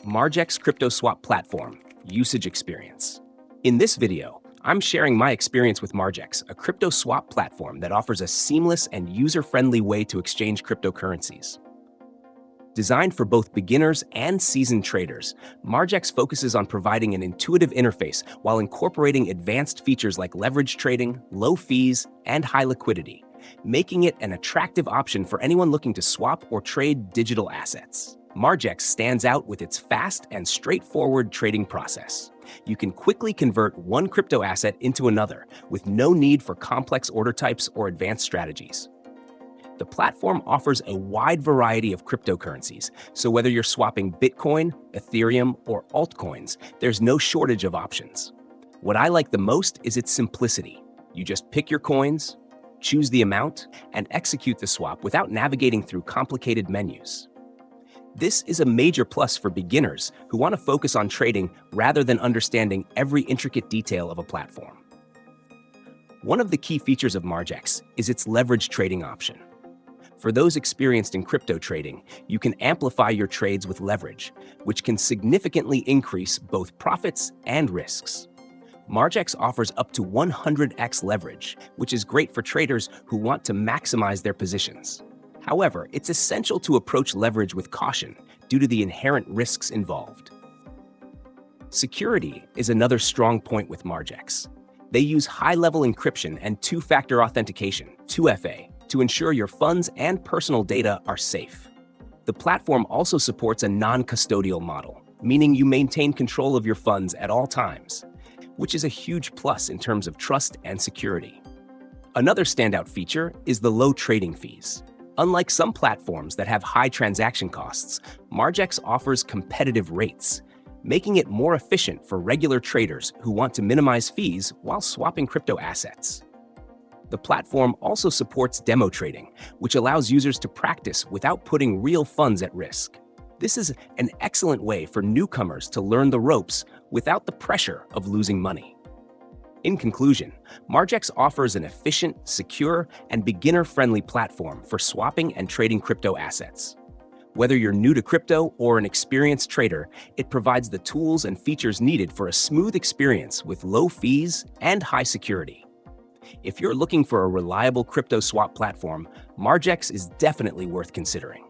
Margex Crypto Swap Platform Usage Experience. In this video, I'm sharing my experience with Margex, a crypto swap platform that offers a seamless and user-friendly way to exchange cryptocurrencies. Designed for both beginners and seasoned traders, Margex focuses on providing an intuitive interface while incorporating advanced features like leverage trading, low fees, and high liquidity, making it an attractive option for anyone looking to swap or trade digital assets. Margex stands out with its fast and straightforward trading process. You can quickly convert one crypto asset into another with no need for complex order types or advanced strategies. The platform offers a wide variety of cryptocurrencies, so whether you're swapping Bitcoin, Ethereum, or altcoins, there's no shortage of options. What I like the most is its simplicity. You just pick your coins, choose the amount, and execute the swap without navigating through complicated menus. This is a major plus for beginners who want to focus on trading rather than understanding every intricate detail of a platform. One of the key features of Margex is its leverage trading option. For those experienced in crypto trading, you can amplify your trades with leverage, which can significantly increase both profits and risks. Margex offers up to 100x leverage, which is great for traders who want to maximize their positions. However, it's essential to approach leverage with caution due to the inherent risks involved. Security is another strong point with Margex. They use high-level encryption and two-factor authentication, 2FA, to ensure your funds and personal data are safe. The platform also supports a non-custodial model, meaning you maintain control of your funds at all times, which is a huge plus in terms of trust and security. Another standout feature is the low trading fees. Unlike some platforms that have high transaction costs, Margex offers competitive rates, making it more efficient for regular traders who want to minimize fees while swapping crypto assets. The platform also supports demo trading, which allows users to practice without putting real funds at risk. This is an excellent way for newcomers to learn the ropes without the pressure of losing money. In conclusion, Margex offers an efficient, secure, and beginner-friendly platform for swapping and trading crypto assets. Whether you're new to crypto or an experienced trader, it provides the tools and features needed for a smooth experience with low fees and high security. If you're looking for a reliable crypto swap platform, Margex is definitely worth considering.